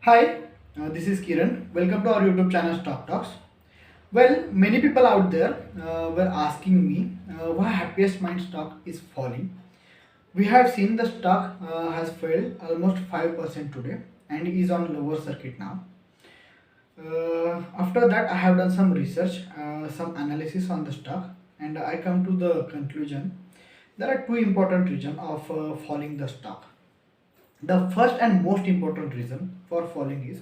Hi, this is Kiran. Welcome to our YouTube channel Stock Talks. Well, many people out there were asking me why Happiest Mind stock is falling. We have seen the stock has failed almost 5% today and is on lower circuit now. After that, I have done some research, some analysis on the stock, and I come to the conclusion there are two important reasons of falling the stock. The first and most important reason for falling is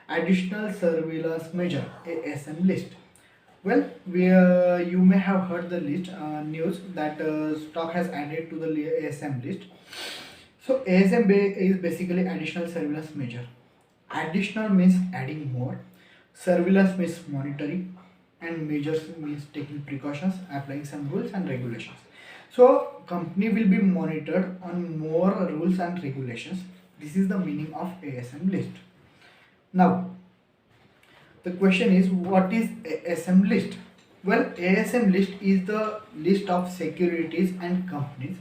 additional surveillance measure ASM list. Well, you may have heard the list news that stock has added to the ASM list. So ASM is basically additional surveillance measure. Additional means adding more. Surveillance means monitoring, and measures means taking precautions, applying some rules and regulations. So company will be monitored on more rules and regulations. This is the meaning of ASM list. Now the question is, what is ASM list? Well, ASM list is the list of securities and companies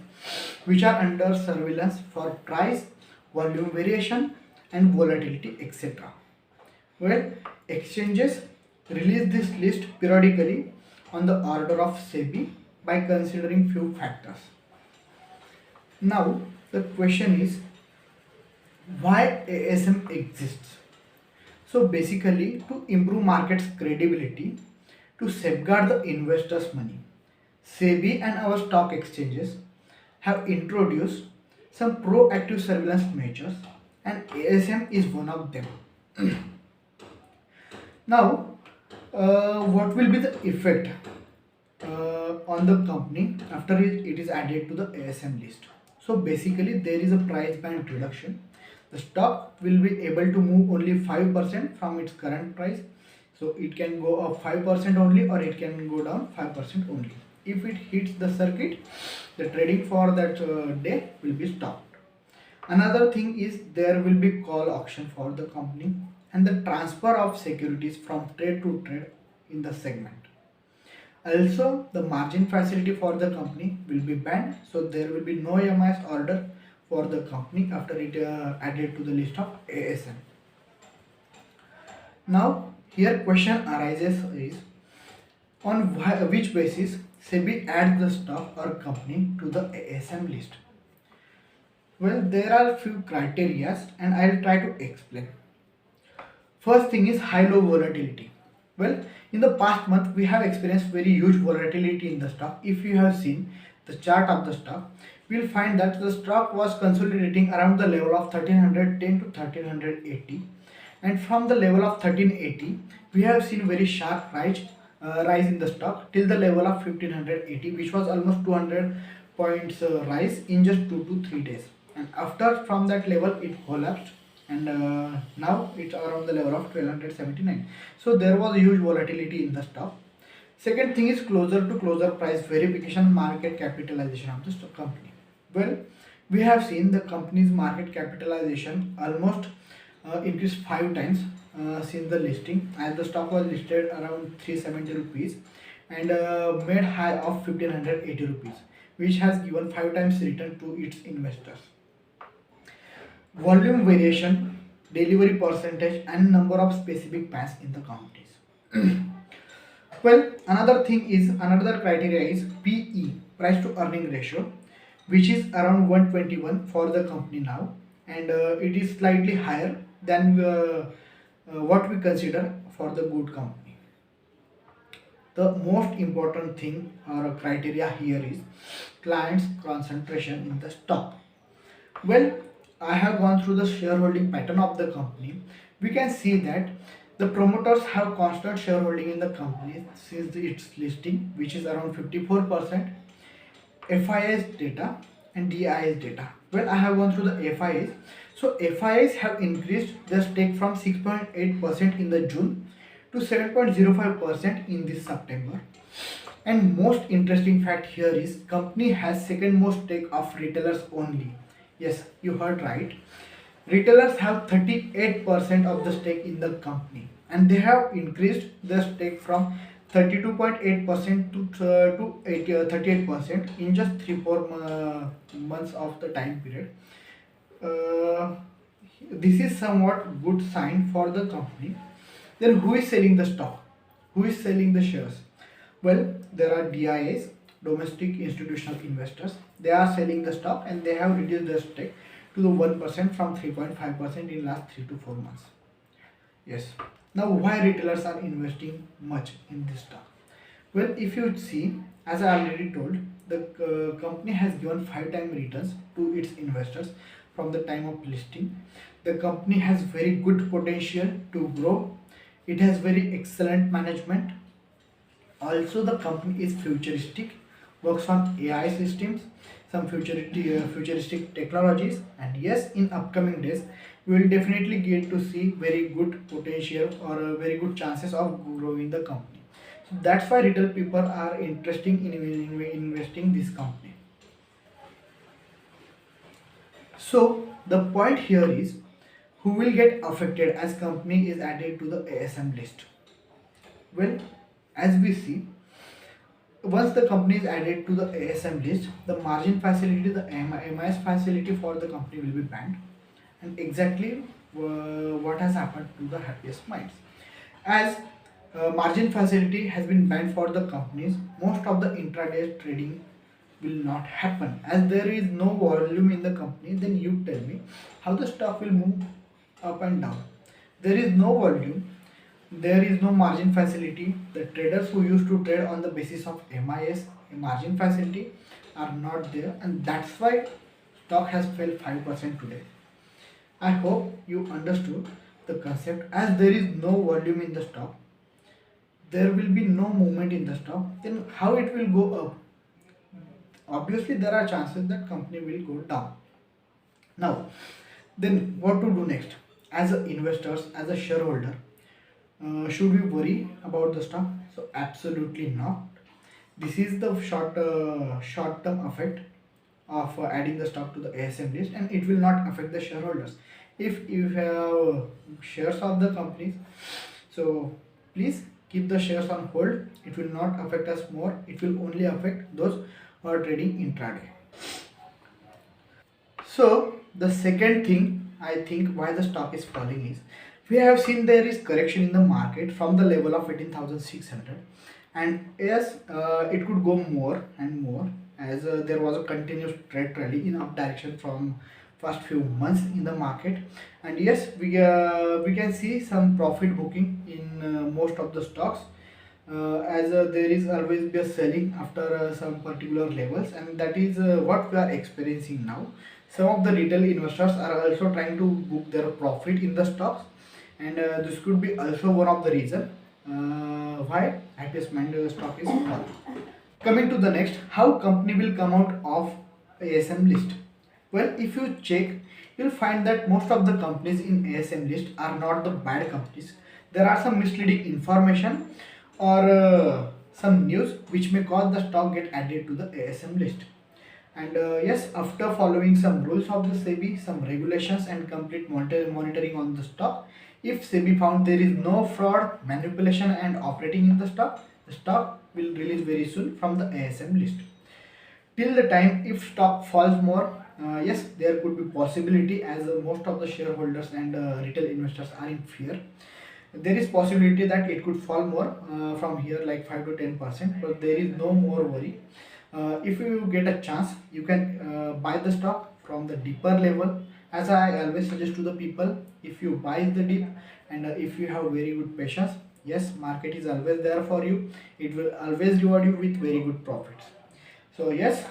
which are under surveillance for price, volume variation, and volatility, etc. Well, exchanges release this list periodically on the order of SEBI by considering few factors. Now, the question is, why ASM exists? So basically, to improve market's credibility, to safeguard the investors' money, SEBI and our stock exchanges have introduced some proactive surveillance measures, and ASM is one of them. Now, what will be the effect on the company after it is added to the ASM list? So basically, there is a price band reduction. The stock will be able to move only 5% from its current price. So it can go up 5% only, or it can go down 5% only. If it hits the circuit, the trading for that day will be stopped. Another thing is there will be call auction for the company and the transfer of securities from trade to trade in the segment. Also, the margin facility for the company will be banned, so there will be no MIS order for the company after it added to the list of ASM. Now, here question arises is, on which basis SEBI adds the stock or company to the ASM list? Well, there are few criteria and I'll try to explain. First thing is high-low volatility. Well, in the past month, we have experienced very huge volatility in the stock. If you have seen the chart of the stock, we'll find that the stock was consolidating around the level of 1310 to 1380, and from the level of 1380, we have seen very sharp rise in the stock till the level of 1580, which was almost 200 points rise in just 2 to 3 days. And after from that level, it collapsed, and now it's around the level of 1279. So there was a huge volatility in the stock. Second thing is closer to closer price verification, market capitalization of the stock company. Well, we have seen the company's market capitalization almost increased 5 times since the listing, as the stock was listed around 370 rupees and made high of 1580 rupees, which has given 5 times return to its investors. Volume variation, delivery percentage, and number of specific pans in the companies. Well, another criteria is PE, price to earning ratio, which is around 121 for the company now, and it is slightly higher than what we consider for the good company. The most important thing or criteria here is clients concentration in the stock. Well, I have gone through the shareholding pattern of the company. We can see that the promoters have constant shareholding in the company since its listing, which is around 54%. FIS data and DIS data. Well, I have gone through the FIS. So FIS have increased their stake from 6.8% in the June to 7.05% in this September. And most interesting fact here is company has second most stake of retailers only. Yes, you heard right. Retailers have 38% of the stake in the company, and they have increased their stake from 32.8% to 38% in just 3 4 months of the time period. Uh, this is somewhat good sign for the company. Then who is selling the stock? Who is selling the shares? Well, there are DIAs, domestic institutional investors. They are selling the stock and they have reduced their stake to the 1% from 3.5% in last 3 to 4 months. Yes. Now, why retailers are investing much in this stock? Well, if you see, as I already told, the company has given 5 time returns to its investors from the time of listing. The company has very good potential to grow. It has very excellent management. Also, the company is futuristic, works on AI systems, some futuristic technologies, and yes, in upcoming days, we will definitely get to see very good potential or very good chances of growing the company. So that's why retail people are interested in investing this company. So the point here is who will get affected as company is added to the ASM list. Well, as we see, once the company is added to the ASM list, the margin facility, the MIS facility for the company will be banned, and exactly what has happened to the Happiest Minds. As margin facility has been banned for the companies, most of the intraday trading will not happen. As there is no volume in the company, then you tell me how the stock will move up and down. There is no volume, there is no margin facility. The traders who used to trade on the basis of MIS, margin facility, are not there, and that's why stock has fell 5% today. I hope you understood the concept. As there is no volume in the stock, there will be no movement in the stock, then how it will go up? Obviously, there are chances that company will go down. Now, then what to do next? As a investors, as a shareholder, should we worry about the stock? So absolutely not. This is the short term effect of adding the stock to the ASM list, and it will not affect the shareholders. If you have shares of the companies, so please keep the shares on hold. It will not affect us more. It will only affect those who are trading intraday. So the second thing I think why the stock is falling is we have seen there is correction in the market from the level of 18,600, and yes, it could go more and more as there was a continuous trade rally in up direction from first few months in the market. And yes, we can see some profit booking in most of the stocks, as there is always be a selling after some particular levels, and that is what we are experiencing now. Some of the retail investors are also trying to book their profit in the stocks, and this could be also one of the reason why Happiest Mind stock is falling. Coming to the next, how company will come out of ASM list? Well, if you check, you'll find that most of the companies in ASM list are not the bad companies. There are some misleading information or some news which may cause the stock get added to the ASM list. And yes, after following some rules of the SEBI, some regulations and complete monitoring on the stock, if SEBI found there is no fraud, manipulation and operating in the stock will release very soon from the ASM list. Till the time if stock falls more, yes, there could be possibility as most of the shareholders and retail investors are in fear. There is possibility that it could fall more from here like 5 to 10%, but there is no more worry. If you get a chance, you can buy the stock from the deeper level. As I always suggest to the people, if you buy the dip and if you have very good patience, yes, market is always there for you. It will always reward you with very good profits. So yes,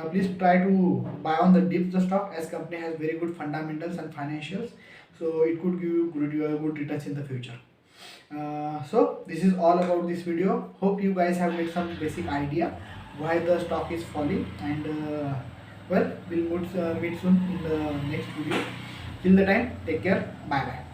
please try to buy on the dips the stock as company has very good fundamentals and financials. So it could give you good returns in the future. So this is all about this video. Hope you guys have made some basic idea why the stock is falling, and well, we'll meet soon in the next video. Till the time, take care. Bye bye.